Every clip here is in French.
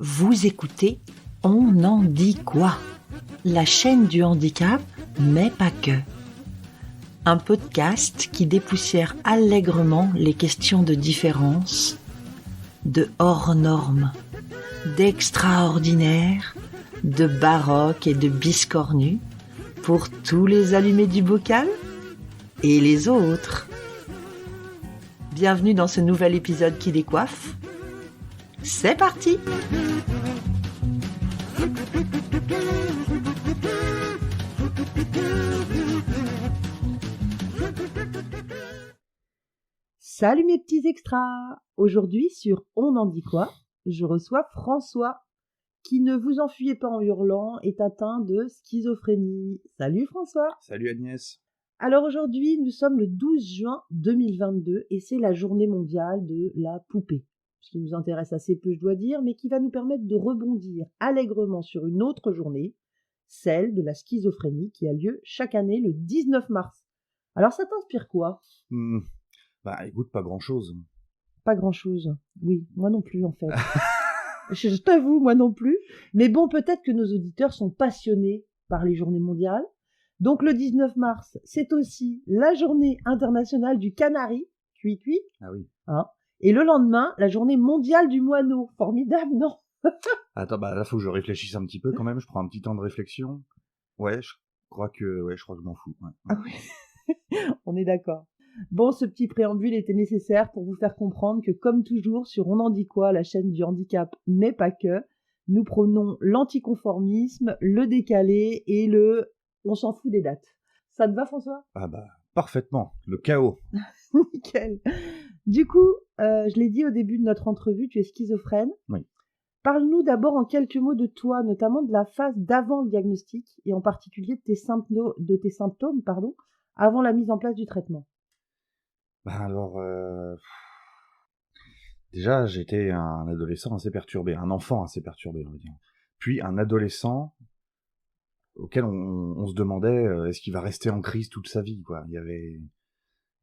Vous écoutez On en dit quoi? La chaîne du handicap, mais pas que. Un podcast qui dépoussière allègrement les questions de différence, de hors normes, d'extraordinaire, de baroque et de biscornu, pour tous les allumés du bocal et les autres. Bienvenue dans ce nouvel épisode qui décoiffe. C'est parti! Salut mes petits extras! Aujourd'hui sur On en dit quoi? Je reçois François, qui, ne vous enfuyez pas en hurlant, est atteint de schizophrénie. Salut François! Salut Agnès! Alors aujourd'hui, nous sommes le 12 juin 2022 et c'est la journée mondiale de la poupée. Ce qui nous intéresse assez peu, je dois dire, mais qui va nous permettre de rebondir allègrement sur une autre journée, celle de la schizophrénie qui a lieu chaque année le 19 mars. Alors ça t'inspire quoi? Bah écoute, pas grand-chose. Pas grand-chose. Oui, moi non plus en fait. Je t'avoue, moi non plus. Mais bon, peut-être que nos auditeurs sont passionnés par les journées mondiales. Donc le 19 mars, c'est aussi la journée internationale du canari, cuit-cuit. Ah oui. Hein. Et le lendemain, la journée mondiale du moineau. Formidable, non? Attends, bah là faut que je réfléchisse un petit peu quand même, je prends un petit temps de réflexion. Ouais, je crois que je m'en fous. Ouais. Ah oui. On est d'accord. Bon, ce petit préambule était nécessaire pour vous faire comprendre que, comme toujours, sur On en dit quoi, la chaîne du handicap, mais pas que, nous prônons l'anticonformisme, le décalé et le « on s'en fout des dates ». Ça te va, François? Ah bah, parfaitement, le chaos. Nickel. Du coup, je l'ai dit au début de notre entrevue, tu es schizophrène. Oui. Parle-nous d'abord en quelques mots de toi, notamment de la phase d'avant le diagnostic et en particulier de tes symptômes, avant la mise en place du traitement. Bah alors, déjà j'étais un adolescent assez perturbé, un enfant assez perturbé on va dire. Puis un adolescent auquel on se demandait est-ce qu'il va rester en crise toute sa vie, quoi. Il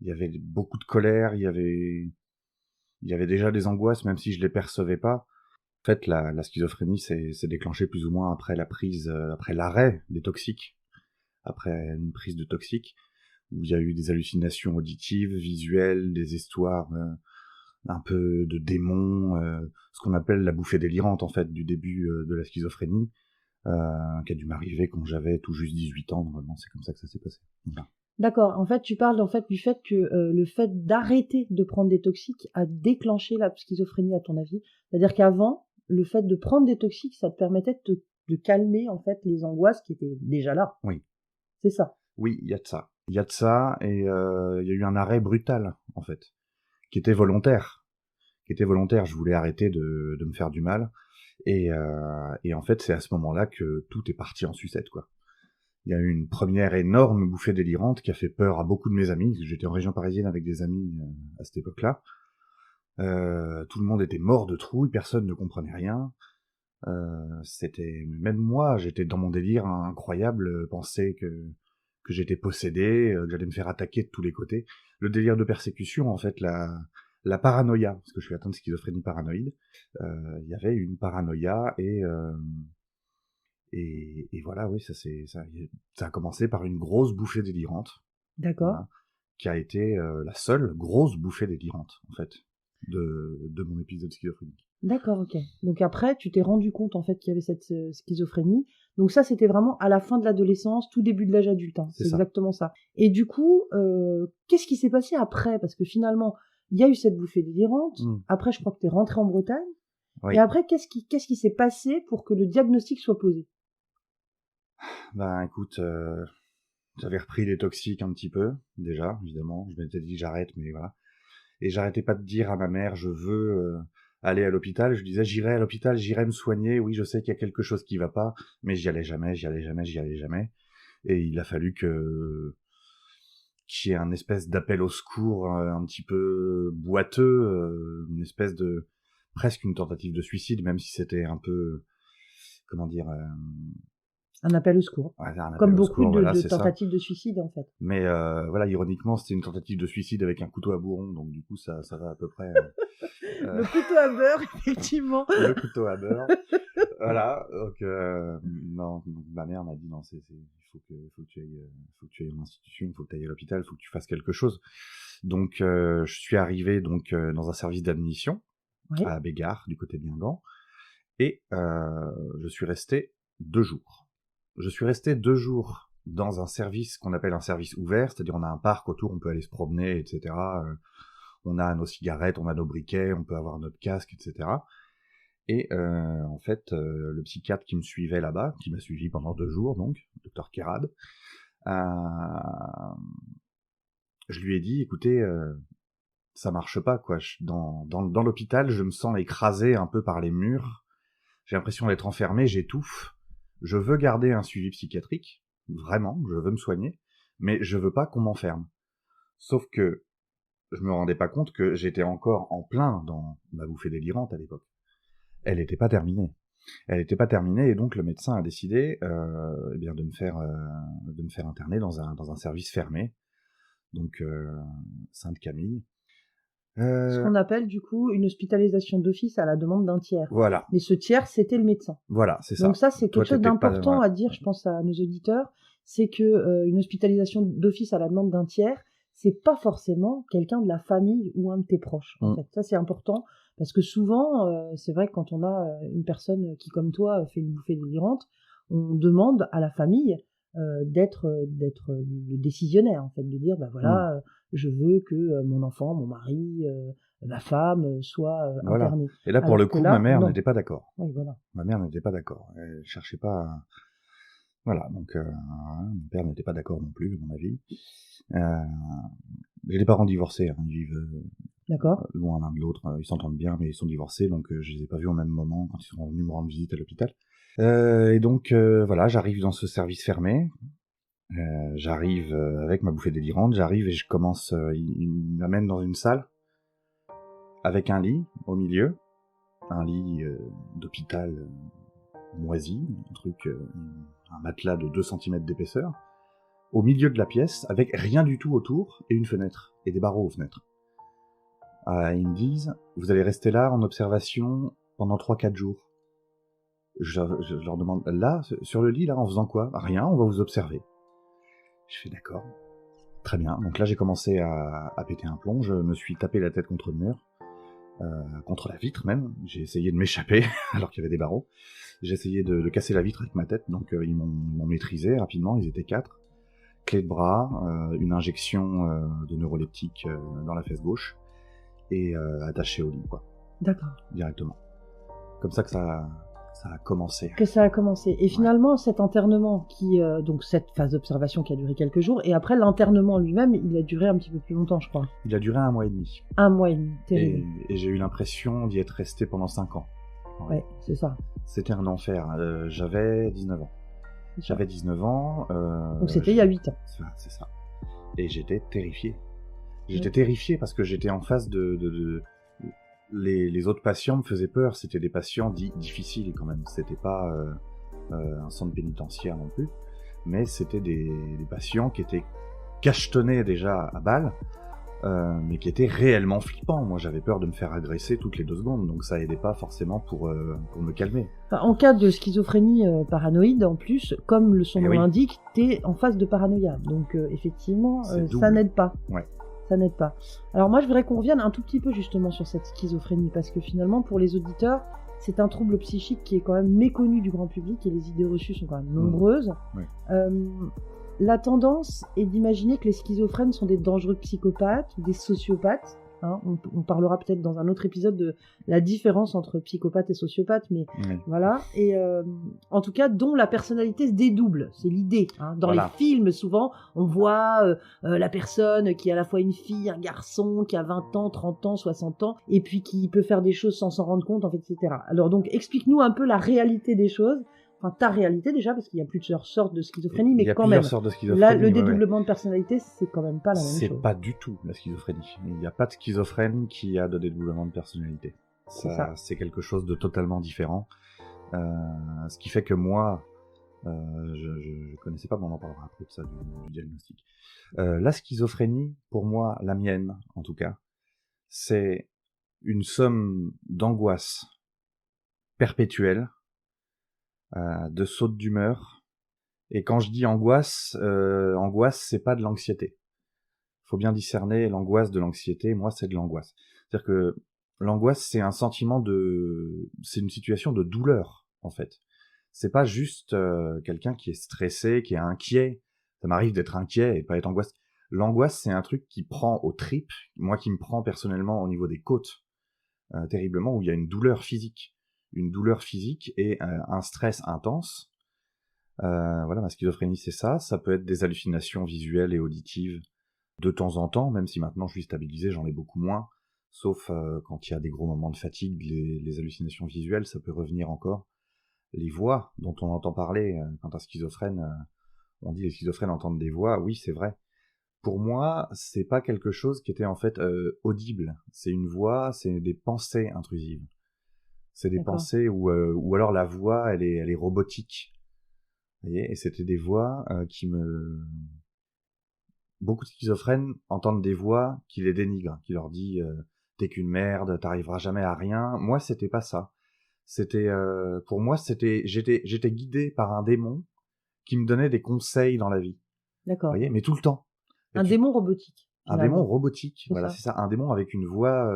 y avait beaucoup de colère, il y avait déjà des angoisses, même si je les percevais pas. En fait, la schizophrénie s'est déclenchée plus ou moins après après l'arrêt des toxiques, après une prise de toxiques, où il y a eu des hallucinations auditives, visuelles, des histoires un peu de démons, ce qu'on appelle la bouffée délirante, en fait, du début de la schizophrénie, qui a dû m'arriver quand j'avais tout juste 18 ans, normalement, c'est comme ça que ça s'est passé. Voilà. D'accord, en fait, tu parles du fait que le fait d'arrêter de prendre des toxiques a déclenché la schizophrénie, à ton avis. C'est-à-dire qu'avant, le fait de prendre des toxiques, ça te permettait de calmer, en fait, les angoisses qui étaient déjà là. Oui. C'est ça. Oui, il y a de ça. Il y a de ça, et il y a eu un arrêt brutal, en fait, qui était volontaire. Je voulais arrêter de me faire du mal, et en fait, c'est à ce moment-là que tout est parti en sucette, quoi. Il y a eu une première énorme bouffée délirante qui a fait peur à beaucoup de mes amis, parce que j'étais en région parisienne avec des amis à cette époque-là. Tout le monde était mort de trouille, personne ne comprenait rien. Même moi, j'étais dans mon délire incroyable, penser que j'étais possédé, que j'allais me faire attaquer de tous les côtés. Le délire de persécution, en fait, la paranoïa, parce que je suis atteint de schizophrénie paranoïde. Il y avait une paranoïa et voilà, oui, ça a commencé par une grosse bouffée délirante. D'accord. Voilà, qui a été la seule grosse bouffée délirante, en fait, de mon épisode schizophrénique. D'accord, ok. Donc après, tu t'es rendu compte, en fait, qu'il y avait cette schizophrénie. Donc ça, c'était vraiment à la fin de l'adolescence, tout début de l'âge adulte. Hein. C'est exactement ça. Et du coup, qu'est-ce qui s'est passé après? Parce que finalement, il y a eu cette bouffée délirante. Après, je crois que tu es rentré en Bretagne. Oui. Et après, qu'est-ce qui s'est passé pour que le diagnostic soit posé? Ben écoute, j'avais repris les toxiques un petit peu, déjà, évidemment. Je m'étais dit j'arrête, mais voilà. Et j'arrêtais pas de dire à ma mère, je veux aller à l'hôpital. Je disais, j'irai à l'hôpital, j'irai me soigner. Oui, je sais qu'il y a quelque chose qui va pas, mais j'y allais jamais. Et il a fallu qu'il y ait un espèce d'appel au secours un petit peu boiteux, une espèce de presque une tentative de suicide, même si c'était un peu, comment dire, Un appel au secours. Ouais, un appel Comme au beaucoup secours, voilà, de c'est ça. tentatives de suicide, en fait. Mais voilà, ironiquement, c'était une tentative de suicide avec un couteau à bourron, donc du coup, ça va à peu près. Le couteau à beurre, effectivement. Le couteau à beurre. Voilà. Donc non, donc ma mère m'a dit non, il faut que tu ailles en institution, il faut que tu ailles à l'hôpital, il faut que tu fasses quelque chose. Donc je suis arrivé donc dans un service d'admission à Bégard, du côté de Guingamp, et je suis resté 2 jours. Je suis resté 2 jours dans un service qu'on appelle un service ouvert, c'est-à-dire on a un parc autour, on peut aller se promener, etc. On a nos cigarettes, on a nos briquets, on peut avoir notre casque, etc. Et en fait, le psychiatre qui me suivait là-bas, qui m'a suivi pendant 2 jours, donc, Dr Kerad, je lui ai dit, écoutez, ça marche pas, quoi. Dans l'hôpital, je me sens écrasé un peu par les murs. J'ai l'impression d'être enfermé, j'étouffe. Je veux garder un suivi psychiatrique, vraiment, je veux me soigner, mais je veux pas qu'on m'enferme. Sauf que je me rendais pas compte que j'étais encore en plein dans ma bouffée délirante à l'époque. Elle n'était pas terminée. Elle n'était pas terminée, et donc le médecin a décidé eh bien de me faire interner dans un service fermé, donc Sainte-Camille. Ce qu'on appelle du coup une hospitalisation d'office à la demande d'un tiers. Voilà. Mais ce tiers, c'était le médecin. Voilà, c'est ça. Donc ça, c'est quelque chose d'important à dire, je pense, à nos auditeurs, c'est que une hospitalisation d'office à la demande d'un tiers, c'est pas forcément quelqu'un de la famille ou un de tes proches. En fait, ça c'est important parce que souvent, c'est vrai que quand on a une personne qui, comme toi, fait une bouffée délirante, on demande à la famille d'être le décisionnaire, en fait, de dire, bah voilà, je veux que mon enfant, mon mari, ma femme soit internée. Et là, pour le coup, ma mère n'était pas d'accord. Oui, voilà. Ma mère n'était pas d'accord. Elle cherchait pas. Voilà, donc mon père n'était pas d'accord non plus, à mon avis. J'ai des parents divorcés, hein, ils vivent loin l'un de l'autre, ils s'entendent bien, mais ils sont divorcés, donc je les ai pas vus au même moment quand ils sont venus me rendre visite à l'hôpital. Et donc voilà, j'arrive dans ce service fermé, j'arrive avec ma bouffée délirante, j'arrive et je commence, il m'amène dans une salle avec un lit au milieu, un lit d'hôpital moisi, un matelas de 2 cm d'épaisseur, au milieu de la pièce, avec rien du tout autour, et une fenêtre, et des barreaux aux fenêtres. Ils me disent, vous allez rester là en observation pendant 3-4 jours. Je leur demande, là, sur le lit, là, en faisant quoi? Rien, on va vous observer. Je fais d'accord. Très bien. Donc là, j'ai commencé à péter un plomb, je me suis tapé la tête contre le mur, contre la vitre même. J'ai essayé de m'échapper, alors qu'il y avait des barreaux. J'ai essayé de casser la vitre avec ma tête, donc ils m'ont maîtrisé rapidement, ils étaient 4. Clé de bras, une injection de neuroleptique dans la fesse gauche, et attaché au lit, quoi. D'accord. Directement. Comme ça que ça a commencé. Que ça a commencé. Et finalement, cet internement donc cette phase d'observation qui a duré quelques jours, et après l'internement lui-même, il a duré un petit peu plus longtemps, je crois. Il a duré 1 mois et demi. 1 mois et demi, terrible. Et j'ai eu l'impression d'y être resté pendant 5 ans. Ouais, c'est ça. C'était un enfer. J'avais 19 ans. J'avais 19 ans. Donc c'était il y a 8 ans. C'est ça. Et j'étais terrifié. J'étais terrifié parce que j'étais en face les autres patients me faisaient peur. C'était des patients dits difficiles quand même. C'était pas un centre pénitentiaire non plus. Mais c'était des patients qui étaient cachetonnés déjà à balles. Mais qui était réellement flippant. Moi, j'avais peur de me faire agresser toutes les 2 secondes, donc ça aidait pas forcément pour me calmer. Enfin, en cas de schizophrénie paranoïde, en plus, comme son nom l'indique, t'es en phase de paranoïa. Donc, effectivement, ça n'aide pas. Ouais. Ça n'aide pas. Alors moi, je voudrais qu'on revienne un tout petit peu justement sur cette schizophrénie, parce que finalement, pour les auditeurs, c'est un trouble psychique qui est quand même méconnu du grand public, et les idées reçues sont quand même nombreuses. Ouais. La tendance est d'imaginer que les schizophrènes sont des dangereux psychopathes ou des sociopathes. Hein, on parlera peut-être dans un autre épisode de la différence entre psychopathe et sociopathe, mais voilà. Et en tout cas, dont la personnalité se dédouble, c'est l'idée. Hein. Dans les films, souvent, on voit la personne qui est à la fois une fille, un garçon, qui a 20 ans, 30 ans, 60 ans, et puis qui peut faire des choses sans s'en rendre compte, en fait, etc. Alors donc, explique-nous un peu la réalité des choses. Enfin, ta réalité déjà, parce qu'il y a plusieurs sortes de schizophrénie, mais quand même, là, le dédoublement de personnalité, c'est quand même pas la même chose. C'est pas du tout la schizophrénie. Il n'y a pas de schizophrène qui a de dédoublement de personnalité. Ça. C'est quelque chose de totalement différent. Ce qui fait que moi, Je connaissais pas, mais on en parlera après de ça, du diagnostic. La schizophrénie, pour moi, la mienne en tout cas, c'est une somme d'angoisse perpétuelle, de sautes d'humeur. Et quand je dis angoisse, c'est pas de l'anxiété. Faut bien discerner l'angoisse de l'anxiété. Moi, c'est de l'angoisse. C'est-à-dire que l'angoisse, c'est un sentiment c'est une situation de douleur, en fait. C'est pas juste quelqu'un qui est stressé, qui est inquiet. Ça m'arrive d'être inquiet et de pas être angoissé. L'angoisse, c'est un truc qui prend aux tripes. Moi, qui me prend personnellement au niveau des côtes, terriblement, où il y a une douleur physique. Une douleur physique et un stress intense. Voilà, ma schizophrénie, c'est ça. Ça peut être des hallucinations visuelles et auditives de temps en temps, même si maintenant je suis stabilisé, j'en ai beaucoup moins. Sauf quand il y a des gros moments de fatigue, les hallucinations visuelles, ça peut revenir encore. Les voix dont on entend parler, quand un schizophrène, on dit les schizophrènes entendent des voix, oui, c'est vrai. Pour moi, c'est pas quelque chose qui était en fait audible. C'est une voix, c'est des pensées intrusives. C'est des pensées ou alors la voix, elle est robotique. Vous voyez, et c'était des voix Beaucoup de schizophrènes entendent des voix qui les dénigrent, qui leur dit t'es qu'une merde, t'arriveras jamais à rien. Moi, c'était pas ça. Pour moi, j'étais guidé par un démon qui me donnait des conseils dans la vie. D'accord. Vous voyez, mais tout le temps. Un démon robotique. Un démon robotique, voilà, ça. c'est ça. Un démon avec une voix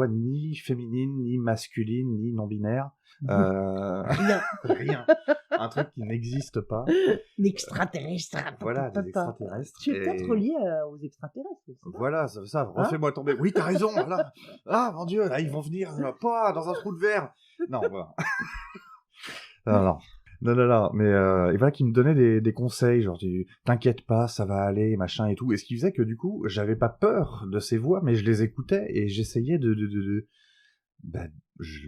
ni féminine, ni masculine, ni non-binaire. Rien. Un truc qui n'existe pas. L'extraterrestre. Voilà, des extraterrestres. Tu es peut-être relié aux extraterrestres. Voilà, ça, refais-moi tomber. Oui, t'as raison, là. Ah, mon Dieu, là, ils vont venir, pas dans un trou de verre. Non, voilà. Non, mais et voilà, qui me donnait des conseils, genre t'inquiète pas, ça va aller, machin et tout. Et ce qui faisait que du coup, j'avais pas peur de ces voix, mais je les écoutais et j'essayais je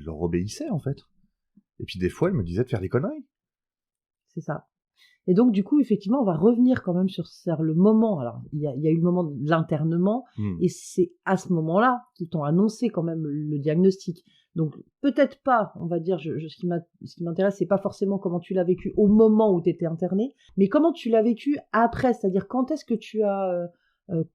leur obéissais en fait. Et puis des fois, ils me disaient de faire des conneries. C'est ça. Et donc, du coup, effectivement, on va revenir quand même sur le moment. Alors, il y a eu le moment de l'internement, et c'est à ce moment-là qu'ils t'ont annoncé quand même le diagnostic. Donc, peut-être pas, on va dire, ce qui m'intéresse, c'est pas forcément comment tu l'as vécu au moment où tu étais interné, mais comment tu l'as vécu après, c'est-à-dire quand est-ce que tu as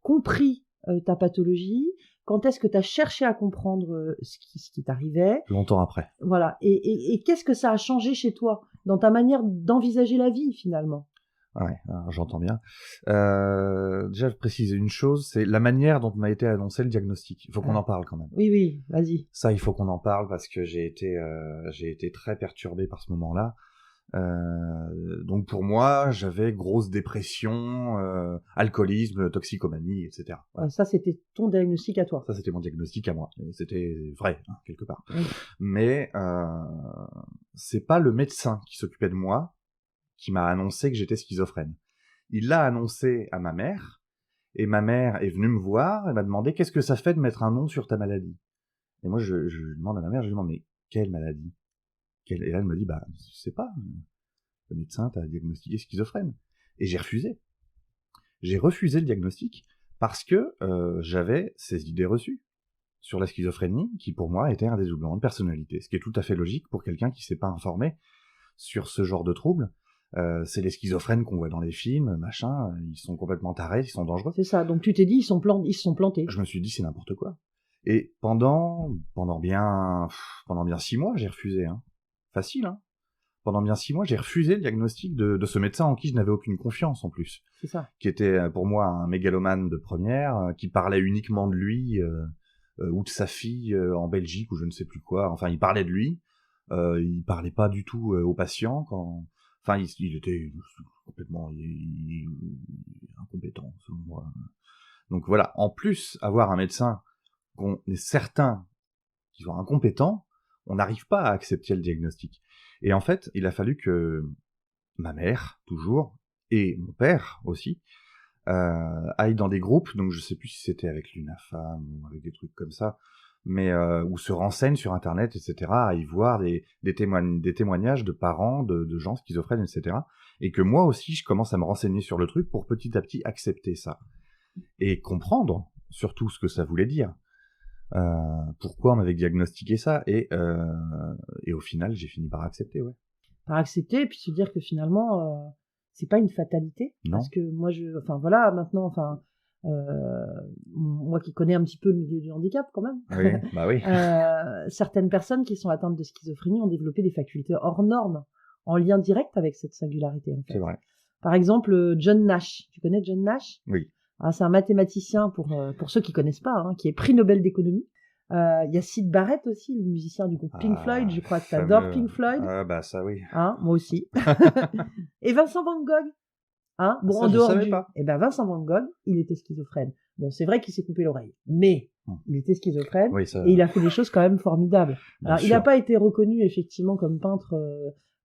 compris ta pathologie, quand est-ce que tu as cherché à comprendre ce qui t'arrivait. Longtemps après. Voilà. Et qu'est-ce que ça a changé chez toi, dans ta manière d'envisager la vie, finalement? Ouais, j'entends bien. Déjà, je précise une chose, c'est la manière dont m'a été annoncé le diagnostic. Il faut qu'on en parle quand même. Oui, vas-y. Ça, il faut qu'on en parle parce que j'ai été très perturbé par ce moment-là. Donc pour moi, j'avais grosse dépression, alcoolisme, toxicomanie, etc. Voilà. Ça, c'était ton diagnostic à toi. Ça, c'était mon diagnostic à moi. Et c'était vrai, hein, quelque part. Oui. Mais c'est pas le médecin qui s'occupait de moi qui m'a annoncé que j'étais schizophrène. Il l'a annoncé à ma mère, et ma mère est venue me voir, elle m'a demandé qu'est-ce que ça fait de mettre un nom sur ta maladie. Et moi, je demande à ma mère, je lui demande, mais quelle maladie? Et là, elle me dit, je sais pas, le médecin t'a diagnostiqué schizophrène. Et j'ai refusé. J'ai refusé le diagnostic parce que j'avais ces idées reçues sur la schizophrénie, qui pour moi était un dédoublement de personnalité, ce qui est tout à fait logique pour quelqu'un qui s'est pas informé sur ce genre de troubles. C'est les schizophrènes qu'on voit dans les films, machin, ils sont complètement tarés, ils sont dangereux. C'est ça, donc tu t'es dit, ils se sont plantés. Je me suis dit, c'est n'importe quoi. Et pendant bien 6 mois, j'ai refusé, hein. Facile, hein. Pendant bien 6 mois, j'ai refusé le diagnostic de ce médecin en qui je n'avais aucune confiance, en plus. C'est ça. Qui était, pour moi, un mégalomane de première, qui parlait uniquement de lui, ou de sa fille en Belgique, ou je ne sais plus quoi. Enfin, il parlait de lui. Il parlait pas du tout aux patients quand... Enfin, il était complètement incompétent, selon moi. Donc voilà, en plus, avoir un médecin qu'on est certain qu'il soit incompétent, on n'arrive pas à accepter le diagnostic. Et en fait, il a fallu que ma mère, toujours, et mon père aussi, aillent dans des groupes, donc je sais plus si c'était avec l'UNAFAM ou avec des trucs comme ça, mais où se renseignent sur Internet, etc., à y voir des témoignages de parents, de gens schizophrènes, etc., et que moi aussi, je commence à me renseigner sur le truc pour petit à petit accepter ça, et comprendre surtout ce que ça voulait dire, pourquoi on m'avait diagnostiqué ça, et au final, j'ai fini par accepter, ouais. par accepter et puis se dire que finalement, c'est pas une fatalité. Non. Parce que moi, enfin voilà, maintenant, enfin, moi qui connais un petit peu le milieu du handicap quand même, Oui, bah oui. certaines personnes qui sont atteintes de schizophrénie ont développé des facultés hors normes, en lien direct avec cette singularité, en fait. C'est vrai. Par exemple, John Nash. Tu connais John Nash? Oui. C'est un mathématicien, pour ceux qui connaissent pas, hein, qui est prix Nobel d'économie. Il y a Syd Barrett aussi, le musicien du groupe Pink Floyd. Je crois que tu adores Pink Floyd. Ah bah ça oui. Hein, moi aussi. Et Vincent Van Gogh. Hein, bon, ça, en dehors je savais pas. Eh ben, Vincent Van Gogh, il était schizophrène. Bon, c'est vrai qu'il s'est coupé l'oreille, mais il était schizophrène Oui, ça... et il a fait des choses quand même formidables. Alors, il n'a pas été reconnu effectivement comme peintre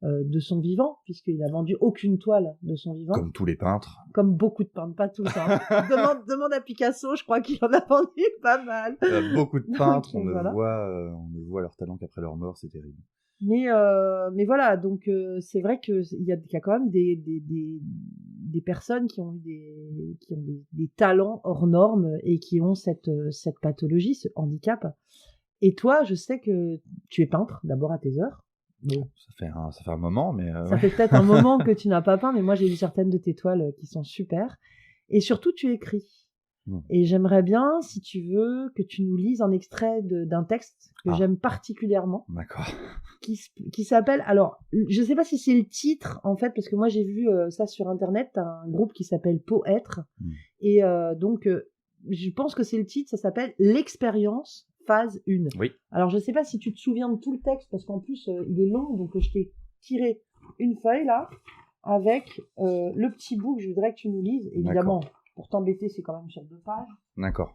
de son vivant, puisqu'il n'a vendu aucune toile de son vivant. Comme tous les peintres. Comme beaucoup de peintres, pas tous. Hein. demande à Picasso, je crois qu'il en a vendu pas mal. Beaucoup de peintres, donc, on ne voit leur talent qu'après leur mort, c'est terrible. Mais voilà, donc c'est vrai qu'il y a quand même des personnes qui ont des talents hors normes et qui ont cette pathologie, ce handicap. Et toi, je sais que tu es peintre, d'abord à tes heures. Bon. Ça fait un moment, mais... Ça fait peut-être un moment que tu n'as pas peint, mais moi j'ai vu certaines de tes toiles qui sont super. Et surtout, tu écris. Et j'aimerais bien, si tu veux, que tu nous lises un extrait d'un texte que j'aime particulièrement. D'accord. Qui s'appelle... Alors, je sais pas si c'est le titre, en fait, parce que moi, j'ai vu ça sur Internet, un groupe qui s'appelle Poêtre. Et donc, je pense que c'est le titre, ça s'appelle « L'expérience, phase 1 ». Oui. Alors, je sais pas si tu te souviens de tout le texte, parce qu'en plus, il est long, donc je t'ai tiré une feuille, là, avec le petit bout que je voudrais que tu nous lises. Évidemment, pour t'embêter, c'est quand même sur 2 pages. D'accord.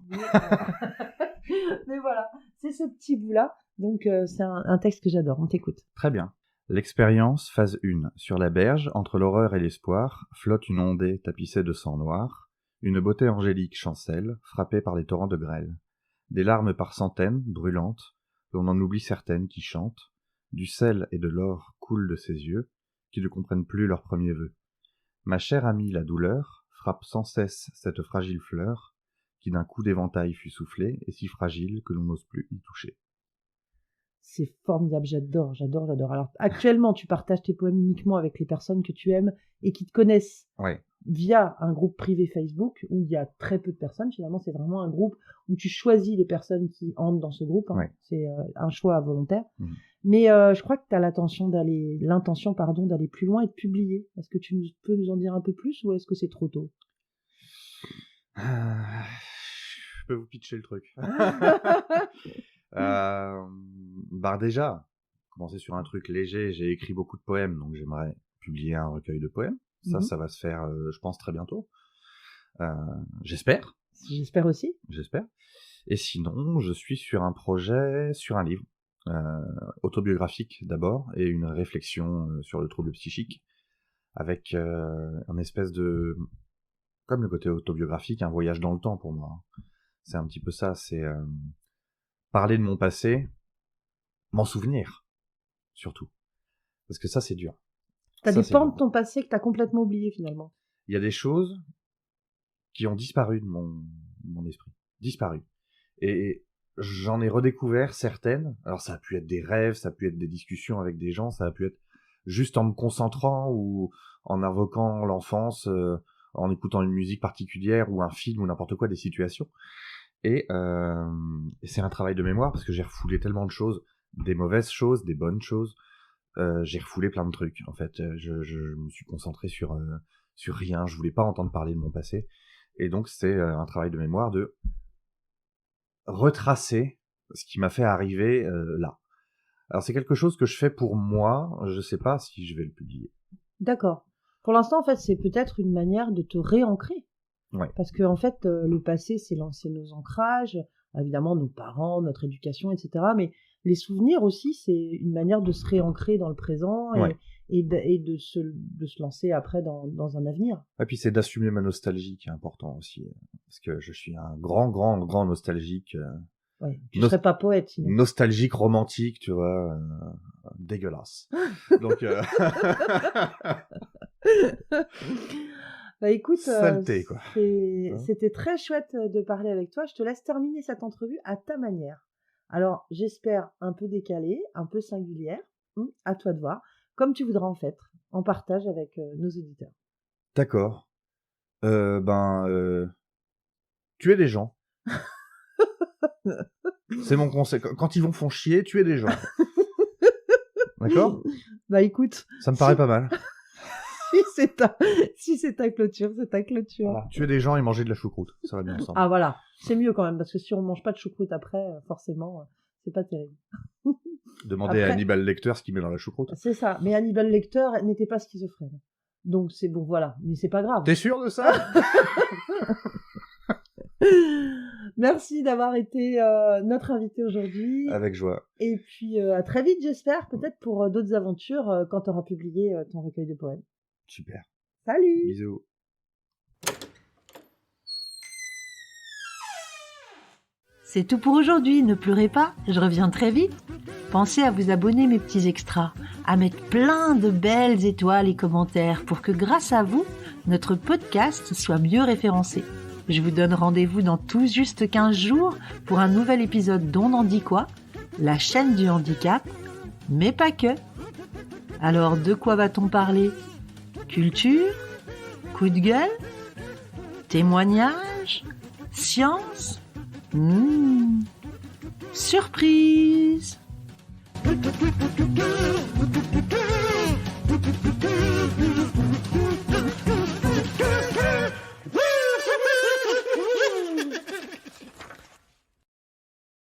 Mais voilà, c'est ce petit bout-là. Donc, c'est un texte que j'adore. On t'écoute. Très bien. L'expérience, phase 1. Sur la berge, entre l'horreur et l'espoir, flotte une ondée tapissée de sang noir. Une beauté angélique chancelle, frappée par des torrents de grêle. Des larmes par centaines, brûlantes, l'on en oublie certaines qui chantent. Du sel et de l'or coulent de ses yeux, qui ne comprennent plus leurs premiers vœux. Ma chère amie la douleur frappe sans cesse cette fragile fleur, qui d'un coup d'éventail fut soufflée, et si fragile que l'on n'ose plus y toucher. C'est formidable, j'adore. Alors, actuellement, tu partages tes poèmes uniquement avec les personnes que tu aimes et qui te connaissent via un groupe privé Facebook où il y a très peu de personnes. Finalement, c'est vraiment un groupe où tu choisis les personnes qui entrent dans ce groupe. Hein. C'est un choix volontaire. Mais je crois que tu as l'intention d'aller plus loin et de publier. Est-ce que tu peux nous en dire un peu plus ou est-ce que c'est trop tôt? Je peux vous pitcher le truc. Déjà, commencer sur un truc léger, j'ai écrit beaucoup de poèmes, donc j'aimerais publier un recueil de poèmes. Ça va se faire, je pense, très bientôt. J'espère. J'espère aussi. J'espère. Et sinon, je suis sur un projet, sur un livre, autobiographique d'abord, et une réflexion sur le trouble psychique, avec un espèce de... Comme le côté autobiographique, un voyage dans le temps pour moi. C'est un petit peu ça, c'est parler de mon passé, m'en souvenir, surtout. Parce que ça, c'est dur. T'as des pans de ton passé que t'as complètement oublié, finalement. Il y a des choses qui ont disparu de mon esprit. Disparu. Et j'en ai redécouvert certaines. Alors, ça a pu être des rêves, ça a pu être des discussions avec des gens, ça a pu être juste en me concentrant ou en invoquant l'enfance, en écoutant une musique particulière ou un film ou n'importe quoi, des situations. Et c'est un travail de mémoire parce que j'ai refoulé tellement de choses, des mauvaises choses, des bonnes choses. J'ai refoulé plein de trucs. En fait, je me suis concentré sur rien. Je voulais pas entendre parler de mon passé. Et donc, c'est un travail de mémoire de retracer ce qui m'a fait arriver là. Alors, c'est quelque chose que je fais pour moi. Je sais pas si je vais le publier. D'accord. Pour l'instant, en fait, c'est peut-être une manière de te réancrer. Ouais. Parce que en fait, le passé, c'est nos ancrages, évidemment nos parents, notre éducation, etc. Mais les souvenirs aussi, c'est une manière de se réancrer dans le présent et de se lancer après dans un avenir. Et puis c'est d'assumer ma nostalgie qui est important aussi, parce que je suis un grand nostalgique. Ouais, tu serais pas poète sinon. Nostalgique, romantique, tu vois, dégueulasse. Donc. Bah écoute, saleté, quoi. C'était très chouette de parler avec toi. Je te laisse terminer cette entrevue à ta manière. Alors, j'espère un peu décalée, un peu singulière. À toi de voir. comme tu voudras en fait, en partage avec nos auditeurs. D'accord. Tuer des gens. C'est mon conseil. Quand ils font chier, tuer des gens. D'accord ? Bah écoute. Ça me paraît pas mal. Si c'est ta clôture, c'est ta clôture. Voilà. Tuer des gens et manger de la choucroute. Ça va bien ensemble. Ah voilà. C'est mieux quand même, parce que si on mange pas de choucroute après, forcément, c'est pas terrible. Demandez à Hannibal Lecter ce qu'il met dans la choucroute. C'est ça. Mais Hannibal Lecter n'était pas schizophrène. Donc c'est bon, voilà. Mais c'est pas grave. T'es sûr de ça ? Merci d'avoir été notre invité aujourd'hui. Avec joie. Et puis à très vite, j'espère, peut-être pour d'autres aventures quand tu auras publié ton recueil de poèmes. Super. Salut. Bisous. C'est tout pour aujourd'hui, ne pleurez pas, je reviens très vite. Pensez à vous abonner mes petits extras, à mettre plein de belles étoiles et commentaires pour que grâce à vous, notre podcast soit mieux référencé. Je vous donne rendez-vous dans tout juste 15 jours pour un nouvel épisode d'On en dit quoi, la chaîne du handicap, mais pas que. Alors de quoi va-t-on parler ? Culture ? Coup de gueule ? Témoignage ? Science ? Surprise!